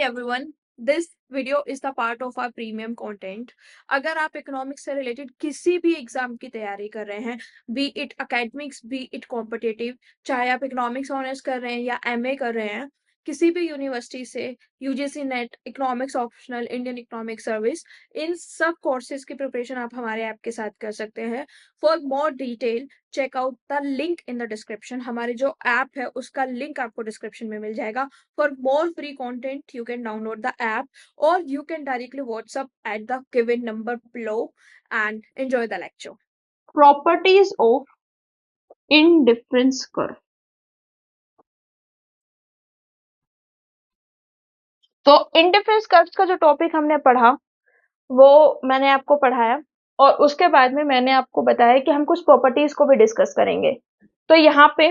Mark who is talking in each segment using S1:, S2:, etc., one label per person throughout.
S1: everyone, this video is the part of our premium content. अगर आप economics से related किसी भी एग्जाम की तैयारी कर रहे हैं, B it academics B it competitive, चाहे आप इकोनॉमिक्स ऑनर्स कर रहे हैं या एमए कर रहे हैं, किसी भी यूनिवर्सिटी से, UGC NET, economics optional, Indian economic service, इन सब कोर्सेज की प्रिपरेशन आप हमारे ऐप के साथ कर सकते हैं. For more detail check out the link in the description. हमारे जो ऐप है उसका लिंक आपको डिस्क्रिप्शन में मिल जाएगा. For more free content, you can download the app or you can directly WhatsApp at the given number below and enjoy the lecture.
S2: Properties of indifference curve. तो indifference curves का जो topic हमने पढ़ा वो मैंने आपको पढ़ाया और उसके बाद में मैंने आपको बताया कि हम कुछ प्रॉपर्टीज को भी डिस्कस करेंगे. तो यहाँ पे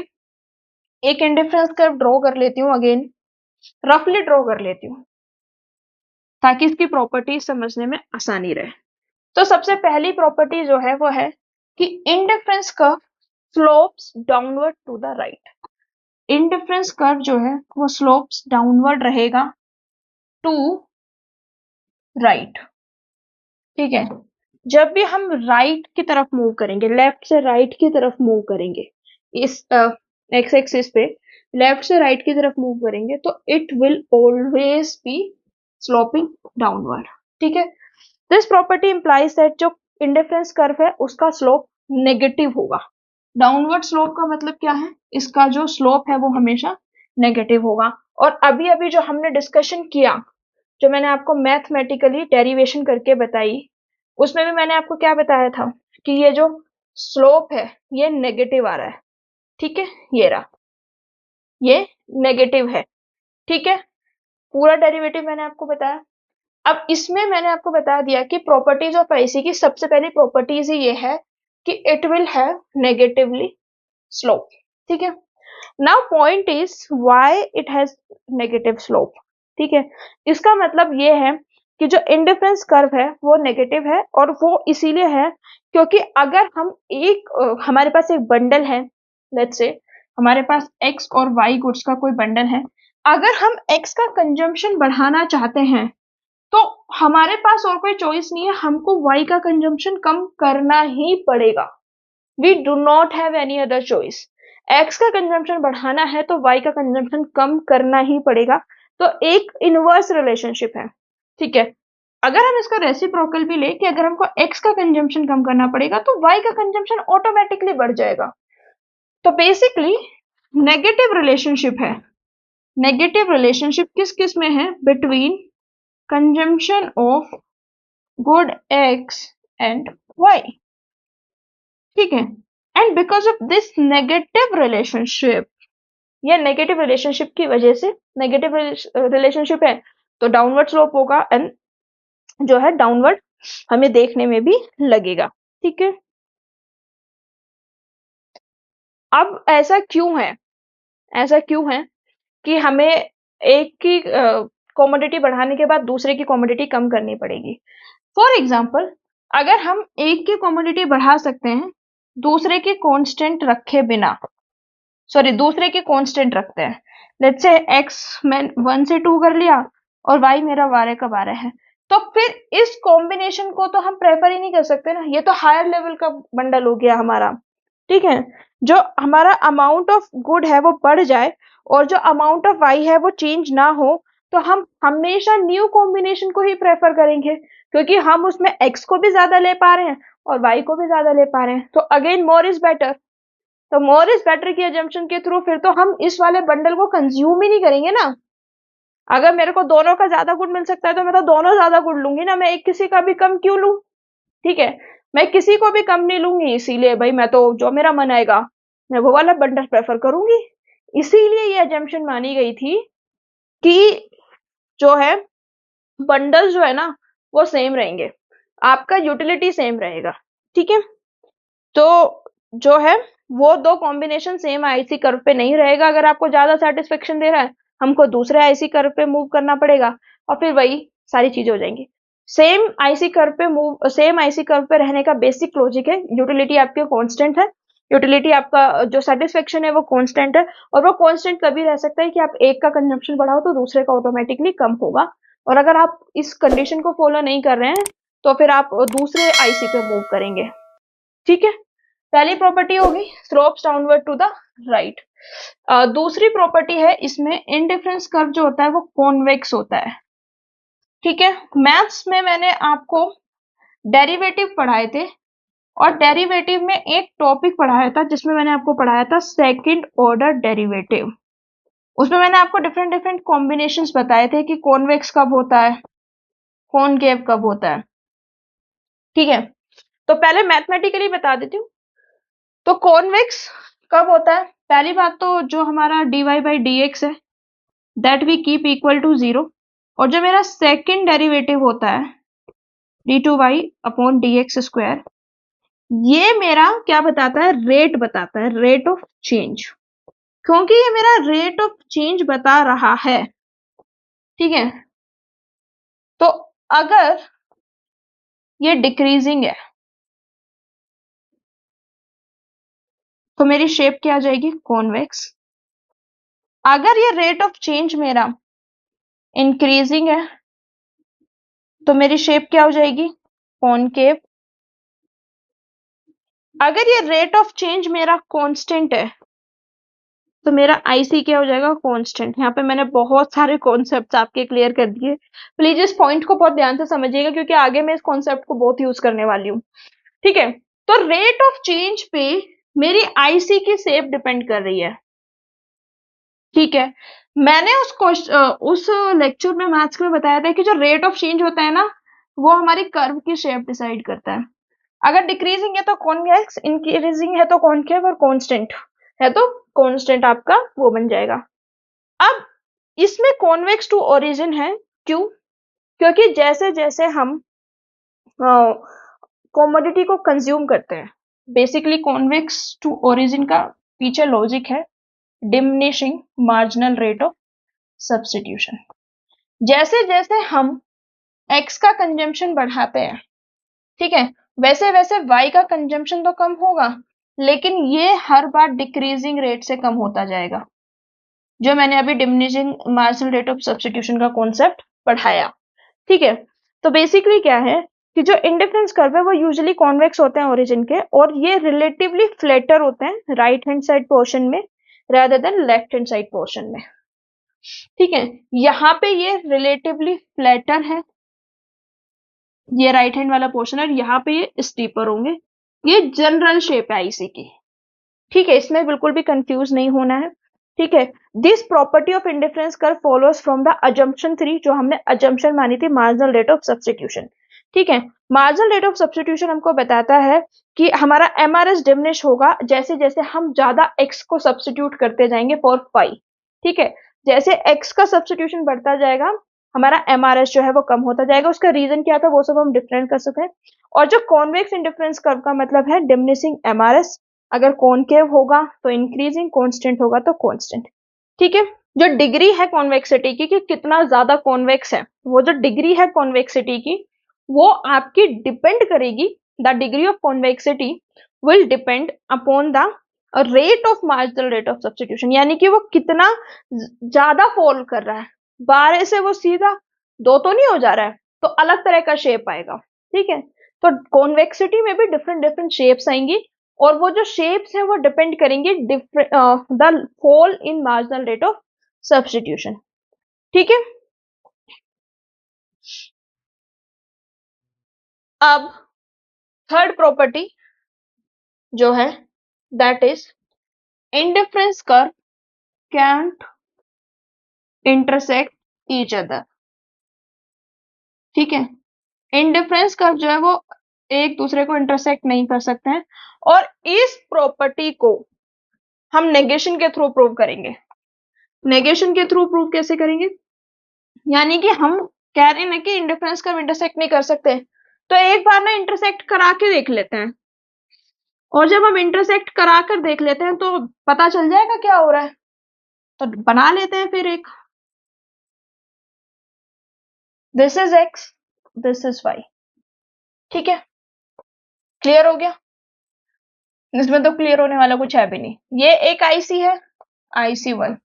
S2: एक इंडिफरेंस कर्व ड्रॉ कर लेती हूँ, अगेन रफली ड्रॉ कर लेती हूँ ताकि इसकी प्रॉपर्टीज समझने में आसानी रहे. तो सबसे पहली प्रॉपर्टी जो है वो है कि indifference curve slopes downward to the right. Indifference curve जो है वो स्लोप्स डाउनवर्ड रहेगा टू राइट. ठीक है, जब भी हम राइट की तरफ मूव करेंगे, लेफ्ट से राइट की तरफ मूव करेंगे, इस एक्स एक्सिस पे लेफ्ट से राइट की तरफ मूव करेंगे तो it will always be sloping downward. ठीक है, दिस प्रॉपर्टी इंप्लाइज दैट जो इंडिफरेंस कर्व है उसका स्लोप नेगेटिव होगा. डाउनवर्ड स्लोप का मतलब क्या है, इसका जो स्लोप है वो हमेशा नेगेटिव होगा. और अभी अभी जो हमने डिस्कशन किया, जो मैंने आपको मैथमेटिकली डेरिवेशन करके बताई, उसमें भी मैंने आपको क्या बताया था कि ये जो स्लोप है ये नेगेटिव आ रहा है. ठीक है, ये रहा, ये नेगेटिव है. ठीक है, पूरा डेरिवेटिव मैंने आपको बताया. अब इसमें मैंने आपको बता दिया कि प्रॉपर्टीज ऑफ आईसी की सबसे पहली प्रॉपर्टीज ही ये है कि it will have negatively slope. ठीक है, now point is why it has negative slope. ठीक है, इसका मतलब ये है कि जो इंडिफरेंस कर्व है वो नेगेटिव है और वो इसीलिए है क्योंकि अगर हम हमारे पास एक बंडल है, लेट्स से हमारे पास एक्स और वाई गुड्स का कोई बंडल है, अगर हम एक्स का कंजम्पशन बढ़ाना चाहते हैं तो हमारे पास और कोई चॉइस नहीं है, हमको वाई का कंजम्पशन कम करना ही पड़ेगा. We do not have any other choice. X का कंजम्पशन बढ़ाना है तो वाई का कंजम्पशन कम करना ही पड़ेगा. तो एक इनवर्स रिलेशनशिप है. ठीक है, अगर हम इसका रेसिप्रोकल भी ले कि अगर हमको एक्स का कंजम्पशन कम करना पड़ेगा तो वाई का कंजम्पशन ऑटोमेटिकली बढ़ जाएगा. तो बेसिकली नेगेटिव रिलेशनशिप है. नेगेटिव रिलेशनशिप किस किस में है, between consumption of good X and Y. ठीक है, and because of this negative relationship, ये नेगेटिव रिलेशनशिप की वजह से, नेगेटिव रिलेशनशिप है तो डाउनवर्ड स्लोप होगा एंड जो है डाउनवर्ड हमें देखने में भी लगेगा. ठीक है, अब ऐसा क्यों है कि हमें एक की कमोडिटी बढ़ाने के बाद दूसरे की कमोडिटी कम करनी पड़ेगी. फॉर एग्जाम्पल, अगर हम एक की कमोडिटी बढ़ा सकते हैं दूसरे की कांस्टेंट रखे बिना, दूसरे की कांस्टेंट रखते हैं, लेट्स से एक्स मैं 1 से 2 कर लिया और वाई मेरा 12 का 12 है, तो फिर इस कॉम्बिनेशन को तो हम प्रेफर ही नहीं कर सकते ना, ये तो हायर लेवल का बंडल हो गया हमारा. ठीक है, जो हमारा अमाउंट ऑफ गुड है वो बढ़ जाए और जो अमाउंट ऑफ वाई है वो चेंज ना हो, तो हम हमेशा न्यू कॉम्बिनेशन को ही प्रेफर करेंगे क्योंकि हम उसमें एक्स को भी ज्यादा ले पा रहे हैं और वाई को भी ज्यादा ले पा रहे हैं. तो अगेन मोर इज बेटर. तो मोर इज बेटर की एजम्पशन के थ्रू फिर तो हम इस वाले बंडल को कंज्यूम ही नहीं करेंगे ना. अगर मेरे को दोनों का ज्यादा गुड मिल सकता है तो मैं तो दोनों ज्यादा गुड लूंगी ना, मैं एक किसी का भी कम क्यों लूं. ठीक है, मैं किसी को भी कम नहीं लूंगी, इसीलिए भाई मैं तो जो मेरा मन आएगा मैं वो वाला बंडल प्रेफर करूंगी. इसीलिए ये एजम्पशन मानी गई थी कि जो है बंडल जो है ना वो सेम रहेंगे, आपका यूटिलिटी सेम रहेगा. ठीक है, तो जो है वो दो कॉम्बिनेशन सेम आईसी कर्व पे नहीं रहेगा. अगर आपको ज्यादा सेटिस्फेक्शन दे रहा है हमको दूसरे आईसी कर्व पे मूव करना पड़ेगा और फिर वही सारी चीजें हो जाएंगी. सेम आईसी कर्व पे रहने का बेसिक लॉजिक है, यूटिलिटी आपकी कांस्टेंट है यूटिलिटी आपका जो सेटिस्फेक्शन है वो कांस्टेंट है, और वो कांस्टेंट तभी रह सकता है कि आप एक का कंजम्पशन बढ़ाओ तो दूसरे का ऑटोमेटिकली कम होगा, और अगर आप इस कंडीशन को फॉलो नहीं कर रहे हैं तो फिर आप दूसरे आईसी पे मूव करेंगे। ठीक है, पहली प्रॉपर्टी होगी slopes downward to the right. दूसरी प्रॉपर्टी है इसमें इंडिफरेंस कर्व जो होता है वो कॉन्वेक्स होता है। ठीक है, मैथ्स में मैंने आपको डेरिवेटिव पढ़ाए थे, और डेरिवेटिव में एक टॉपिक पढ़ाया था जिसमें मैंने आपको पढ़ाया था सेकंड ऑर्डर डेरिवेटिव। उसमें मैंने आपको डिफरेंट डिफरेंट कॉम्बिनेशंस बताए थे कि कॉन्वेक्स कब होता है, कॉनकेव कब होता है। ठीक है, तो पहले मैथमेटिकली बता देती हूँ। तो कॉन्वेक्स कब होता है, पहली बात तो जो हमारा dy बाई डी एक्स है that we keep equal to 0, और जो मेरा सेकंड डेरिवेटिव होता है d2y upon D x square, ये मेरा क्या बताता है, रेट बताता है, रेट ऑफ चेंज। क्योंकि ये मेरा रेट ऑफ चेंज बता रहा है, ठीक है, तो अगर ये डिक्रीजिंग है तो मेरी शेप क्या आ जाएगी, कॉन्वेक्स। अगर ये रेट ऑफ चेंज मेरा इंक्रीजिंग है तो मेरी शेप क्या हो जाएगी, कॉनकेव। अगर ये रेट ऑफ चेंज मेरा कांस्टेंट है तो मेरा आईसी क्या हो जाएगा, कांस्टेंट। यहाँ पे मैंने बहुत सारे कॉन्सेप्ट्स आपके क्लियर कर दिए, प्लीज इस पॉइंट को बहुत ध्यान से समझिएगा क्योंकि आगे मैं इस कॉन्सेप्ट को बहुत यूज करने वाली हूँ। ठीक है, तो रेट ऑफ चेंज पे मेरी आईसी की शेप डिपेंड कर रही है। ठीक है, मैंने उस लेक्चर में मैथ्स में बताया था कि जो रेट ऑफ चेंज होता है ना वो हमारी कर्व की शेप डिसाइड करता है। अगर डिक्रीजिंग है तो कॉन्वेक्स, इंक्रीजिंग है तो कॉनकेव, और कांस्टेंट है तो कांस्टेंट आपका वो बन जाएगा। अब इसमें कॉन्वेक्स टू ओरिजिन है, क्यों, क्योंकि जैसे जैसे हम कमोडिटी को कंज्यूम करते हैं, बेसिकली कॉन्वेक्स टू ओरिजिन का पीछे लॉजिक है diminishing marginal rate of substitution. जैसे जैसे हम एक्स का कंजम्पशन बढ़ाते हैं, ठीक है, वैसे वैसे वाई का कंजम्पशन तो कम होगा, लेकिन ये हर बार डिक्रीजिंग रेट से कम होता जाएगा, जो मैंने अभी diminishing marginal rate of substitution का कॉन्सेप्ट पढ़ाया। ठीक है, तो बेसिकली क्या है कि जो इंडिफरेंस कर्व है वो यूजुअली कॉन्वेक्स होते हैं ओरिजिन के, और ये रिलेटिवली फ्लैटर होते हैं राइट हैंड साइड पोर्शन में rather than left hand side portion में। ठीक है, यहाँ पे ये रिलेटिवली फ्लैटर है, ये राइट हैंड वाला पोर्शन है, और यहाँ पे ये स्टीपर होंगे। ये जनरल शेप है आईसी की। ठीक है, इसमें बिल्कुल भी कंफ्यूज नहीं होना है। ठीक है, this property of indifference curve follows from the assumption 3, जो हमने अजम्पशन मानी थी मार्जिनल रेट ऑफ सब्स्टिट्यूशन। ठीक है, मार्जिनल रेट ऑफ सब्स्टिट्यूशन हमको बताता है कि हमारा एमआरएस डिमिनिश होगा जैसे जैसे हम ज्यादा एक्स को सब्स्टिट्यूट करते जाएंगे फॉर पाई। ठीक है, जैसे एक्स का सब्स्टिट्यूशन बढ़ता जाएगा हमारा एमआरएस जो है वो कम होता जाएगा। उसका रीजन क्या था वो सब हम डिफरेंट कर सकते हैं। और जो कॉन्वेक्स इंडिफरेंस कर्व का मतलब है डिमिनिशिंग एमआरएस, अगर कॉनकेव होगा तो इंक्रीजिंग, कांस्टेंट होगा तो कांस्टेंट। ठीक है, जो डिग्री है कॉन्वेक्सिटी की कि कितना ज्यादा कॉन्वेक्स है, वो जो डिग्री है कॉन्वेक्सिटी की वो आपकी डिपेंड करेगी, the degree of convexity will depend upon the rate of marginal rate of substitution, यानी कि वो कितना ज्यादा फॉल कर रहा है, 12 से वो सीधा 2 तो नहीं हो जा रहा है, तो अलग तरह का शेप आएगा। ठीक है, तो कॉन्वेक्सिटी में भी डिफरेंट डिफरेंट शेप्स आएंगी, और वो जो शेप्स है वो डिपेंड करेंगे the fall in marginal rate of substitution. ठीक है, अब थर्ड प्रॉपर्टी जो है that is indifference curve can't intersect each other. ठीक है, इंडिफरेंस कर्व जो है वो एक दूसरे को इंटरसेक्ट नहीं कर सकते हैं, और इस प्रॉपर्टी को हम नेगेशन के थ्रू प्रूव करेंगे। नेगेशन के थ्रू प्रूव कैसे करेंगे, यानी कि हम कह रहे हैं ना कि इंडिफरेंस कर्व इंटरसेक्ट नहीं कर सकते, तो एक बार ना इंटरसेक्ट करा के देख लेते हैं, और जब हम इंटरसेक्ट करा कर देख लेते हैं तो पता चल जाएगा क्या हो रहा है। तो बना लेते हैं फिर एक, this is X, this is Y. ठीक है, क्लियर हो गया। इसमें तो क्लियर होने वाला कुछ है भी नहीं। ये एक आईसी है, IC1,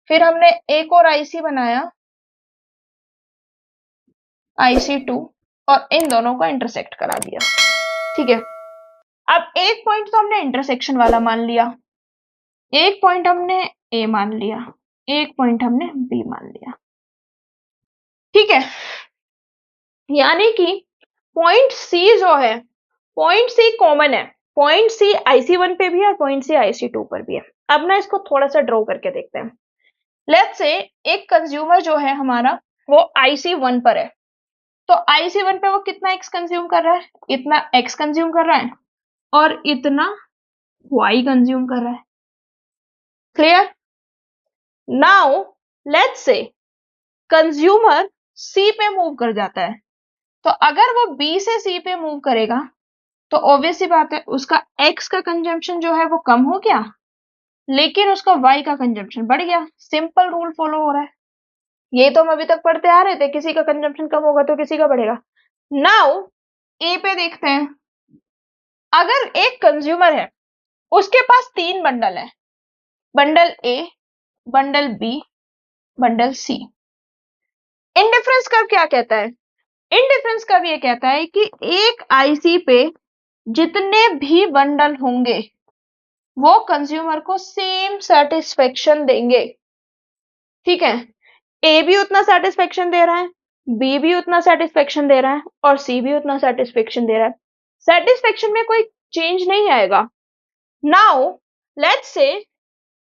S2: फिर हमने एक और आईसी बनाया, IC2, और इन दोनों को इंटरसेक्ट करा दिया। ठीक है, अब एक पॉइंट तो हमने इंटरसेक्शन वाला मान लिया, एक पॉइंट हमने ए मान लिया, एक पॉइंट हमने बी मान लिया। ठीक है, यानी कि पॉइंट सी जो है, पॉइंट सी कॉमन है, पॉइंट सी IC1 पे भी है और पॉइंट सी IC2 पर भी है। अब ना इसको थोड़ा सा ड्रॉ करके देखते हैं। लेट्स से एक कंज्यूमर जो है हमारा वो IC1 पर है, तो IC1 पे वो कितना एक्स कंज्यूम कर रहा है, इतना एक्स कंज्यूम कर रहा है और इतना वाई कंज्यूम कर रहा है। Clear? Now let's say consumer C पे मूव कर जाता है, तो अगर वो बी से सी पे मूव करेगा तो ऑब्वियस सी बात है उसका एक्स का कंजम्पशन जो है वो कम हो गया, लेकिन उसका वाई का कंजम्पशन बढ़ गया। सिंपल रूल फॉलो हो रहा है। ये तो हम अभी तक पढ़ते आ रहे थे, किसी का कंजम्पशन कम होगा तो किसी का बढ़ेगा। नाउ ए पे देखते हैं। अगर एक कंज्यूमर है, उसके पास 3 बंडल है, बंडल ए, बंडल बी, बंडल सी। इंडिफरेंस कर्व क्या कहता है? इंडिफरेंस कर्व ये कहता है कि एक आईसी पे जितने भी बंडल होंगे वो कंज्यूमर को सेम सेटिस्फेक्शन देंगे। ठीक है, ए भी उतना सेटिस्फेक्शन दे रहा है, बी भी उतना सेटिस्फेक्शन दे रहा है और सी भी उतना सेटिस्फेक्शन दे रहा है। सेटिस्फेक्शन में कोई चेंज नहीं आएगा। नाउ लेट्स से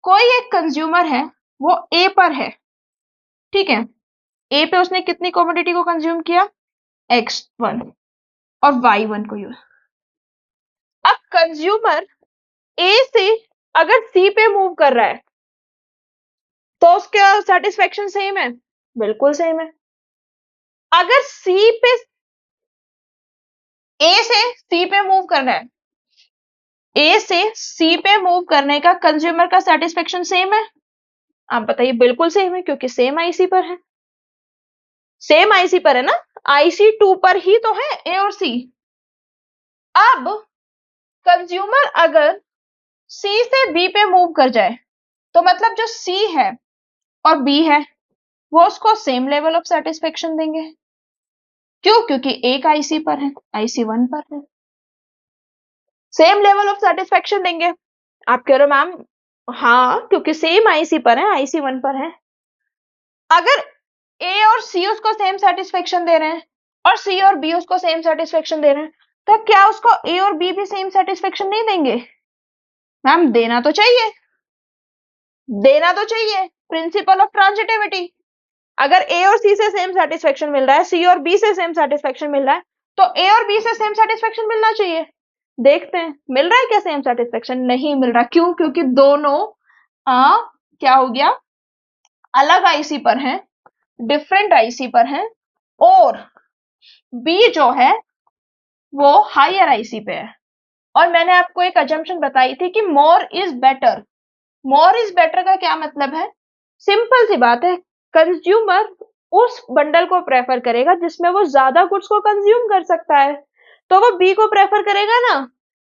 S2: कोई एक कंज्यूमर है, वो ए पर है। ठीक है, ए पे उसने कितनी कमोडिटी को कंज्यूम किया, X1, और Y1 को यूज। अब कंज्यूमर ए से अगर सी पे मूव कर रहा है तो उसका सेटिस्फेक्शन सेम है, बिल्कुल सेम है। अगर सी पे, ए से सी पे मूव कर रहा है, ए से सी पे मूव करने का कंज्यूमर का सेटिस्फेक्शन सेम है? आप बताइए, बिल्कुल सेम है, क्योंकि सेम आईसी पर है। सेम आईसी पर है ना, IC2 पर ही तो है ए और सी। अब कंज्यूमर अगर सी से बी पे मूव कर जाए तो मतलब जो सी है और बी है वो उसको सेम लेवल ऑफ सेटिस्फेक्शन देंगे। क्यों? क्योंकि एक आईसी पर है, IC1 पर है, सेम लेवल ऑफ सेटिस्फेक्शन देंगे। आप कह रहे हो मैम, हाँ क्योंकि सेम आईसी पर है, IC1 पर है। अगर ए और सी उसको सेम सेटिस्फेक्शन दे रहे हैं और सी और बी उसको सेम सेटिस्फेक्शन दे रहे हैं, तो क्या उसको ए और बी भी सेम सेटिस्फेक्शन नहीं देंगे? मैम देना तो चाहिए, देना तो चाहिए, प्रिंसिपल ऑफ ट्रांजिटिविटी। अगर ए और सी से सेम सेटिस्फेक्शन मिल रहा है, सी और बी से सेम सेटिस्फेक्शन मिल रहा है, तो ए और बी से सेम सेटिस्फेक्शन मिलना चाहिए। देखते हैं मिल रहा है क्या सेम सेटिस्फेक्शन? नहीं मिल रहा। क्यों? क्योंकि दोनों क्या हो गया, अलग आईसी पर हैं, डिफरेंट आईसी पर हैं, और बी जो है वो हायर आईसी पे है। और मैंने आपको एक अजम्पशन बताई थी कि more is better. More is better का क्या मतलब है? सिंपल सी बात है, कंज्यूमर उस बंडल को प्रेफर करेगा जिसमें वो ज्यादा गुड्स को कंज्यूम कर सकता है, तो वो बी को प्रेफर करेगा ना,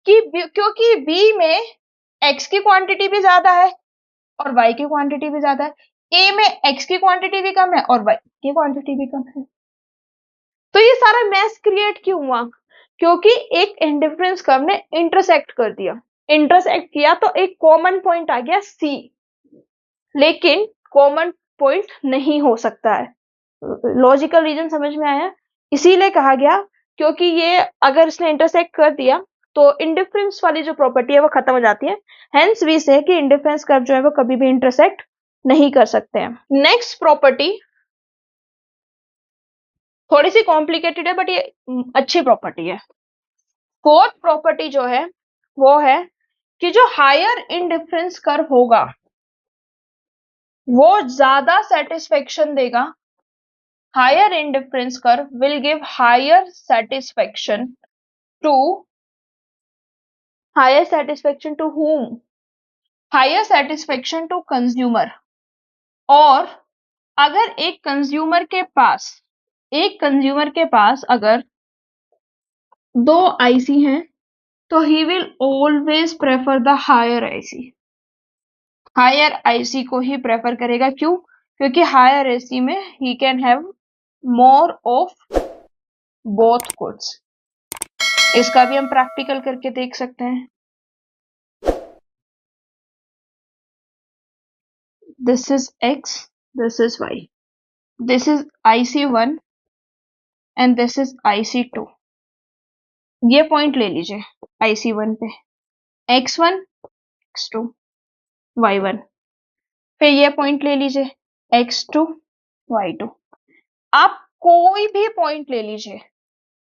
S2: क्योंकि बी में एक्स की क्वांटिटी भी ज्यादा है और वाई की क्वांटिटी भी ज्यादा है, ए में एक्स की क्वांटिटी भी कम है और वाई की क्वांटिटी भी कम है। तो ये सारा मैस क्रिएट क्यों हुआ? क्योंकि एक इंडिफरेंस कर्व ने इंटरसेक्ट कर दिया। इंटरसेक्ट किया तो एक कॉमन पॉइंट आ गया सी, लेकिन कॉमन पॉइंट नहीं हो सकता है। लॉजिकल रीजन समझ में आया? इसीलिए कहा गया, क्योंकि ये अगर इसने इंटरसेक्ट कर दिया तो इंडिफरेंस वाली जो प्रॉपर्टी है वो खत्म हो जाती है। हेंस वी से कि इंडिफरेंस कर्व जो है वो कभी भी इंटरसेक्ट नहीं कर सकते हैं। नेक्स्ट प्रॉपर्टी थोड़ी सी कॉम्प्लिकेटेड है बट ये अच्छी प्रॉपर्टी है। फोर्थ प्रॉपर्टी जो है वो है कि जो हायर इंडिफरेंस कर्व होगा वो ज्यादा सेटिस्फेक्शन देगा। Higher indifference curve will give higher satisfaction to, higher satisfaction to whom? Higher satisfaction to consumer. और अगर एक कंज्यूमर के पास, एक कंज्यूमर के पास अगर 2 आईसी हैं तो he will always prefer the higher IC. Higher IC को ही प्रेफर करेगा, क्यों? क्योंकि हायर आईसी में he can have more of both goods. इसका भी हम प्रैक्टिकल करके देख सकते हैं। This is X, this is Y, this is IC1 and this is IC2। ये पॉइंट ले लीजिए IC1 पे, X1 X2 Y1। फिर ये पॉइंट ले लीजिए X2 Y2। आप कोई भी पॉइंट ले लीजिए,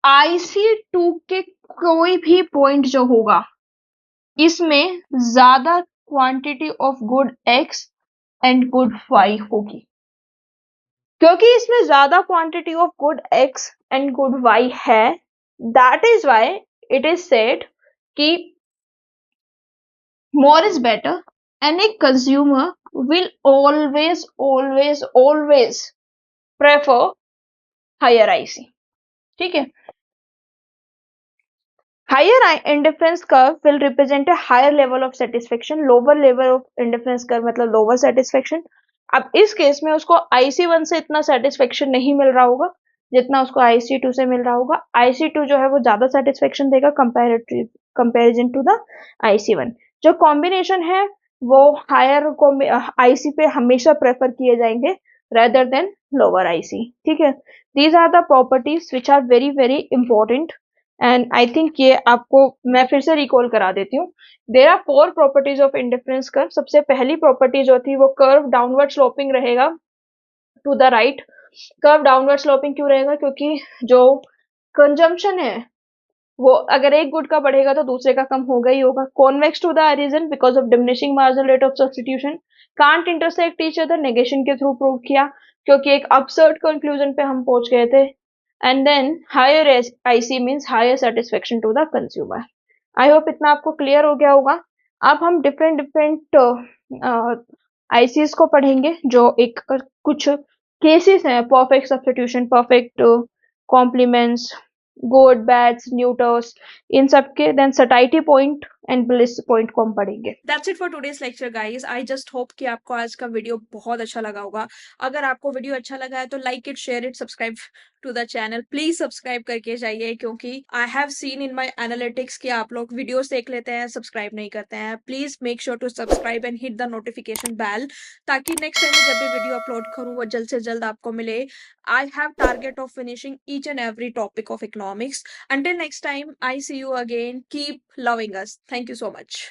S2: IC2 के कोई भी पॉइंट जो होगा, इसमें ज्यादा quantity of good X and good Y होगी। क्योंकि इसमें ज्यादा quantity of good X and good Y है, that is why it is said कि more is better and a consumer will always prefer higher IC। ठीक है। Higher indifference curve will represent a higher level of satisfaction, lower level of indifference curve मतलब lower satisfaction। अब इस case में उसको IC1 से इतना satisfaction नहीं मिल रहा होगा जितना उसको IC2 से मिल रहा होगा। IC2 जो है वो ज्यादा satisfaction देगा कंपेरिजन टू द IC1। जो कॉम्बिनेशन है वो हायर IC पे हमेशा प्रेफर किए जाएंगे rather than lower IC। ठीक है। These are the properties which are very important and I think ये आपको मैं फिर से रिकॉल करा देती हूँ। There are 4 properties of indifference curve. सबसे पहली प्रॉपर्टी जो थी वो कर्व डाउनवर्ड स्लोपिंग रहेगा टू द राइट। कर्व डाउनवर्ड स्लोपिंग क्यों रहेगा? क्योंकि जो कंजम्पशन है वो अगर एक गुड का बढ़ेगा तो दूसरे का कम होगा ही होगा। Convex to the region because of diminishing marginal rate of substitution. Can't intersect each other, negation के थ्रू प्रूव किया क्योंकि एक absurd कंक्लूजन पे हम पहुंच गए थे। and then higher IC means higher satisfaction to the consumer। I hope इतना आपको क्लियर हो गया होगा। अब हम डिफरेंट ICs को पढ़ेंगे जो एक कुछ केसेस हैं, perfect substitution, perfect complements, good bads, neuters, इन सब के then satiety point and bliss point को हम पढ़ेंगे।
S1: That's it for today's lecture guys. I just hope कि आपको आज का वीडियो बहुत अच्छा लगा होगा। अगर आपको वीडियो अच्छा लगा है तो like it, share it, subscribe to the channel. Please subscribe करके जाइए क्योंकि I have seen in my analytics कि आप लोग वीडियोस देख लेते हैं, सब्सक्राइब नहीं करते हैं। Please make sure to subscribe and hit the notification bell ताकि नेक्स्ट टाइम जब भी वीडियो अपलोड करूँ वो जल्द से जल्द आपको मिले। I have target of finishing each and every topic of economics. Until next time, I see you again. Keep loving us. Thank you so much.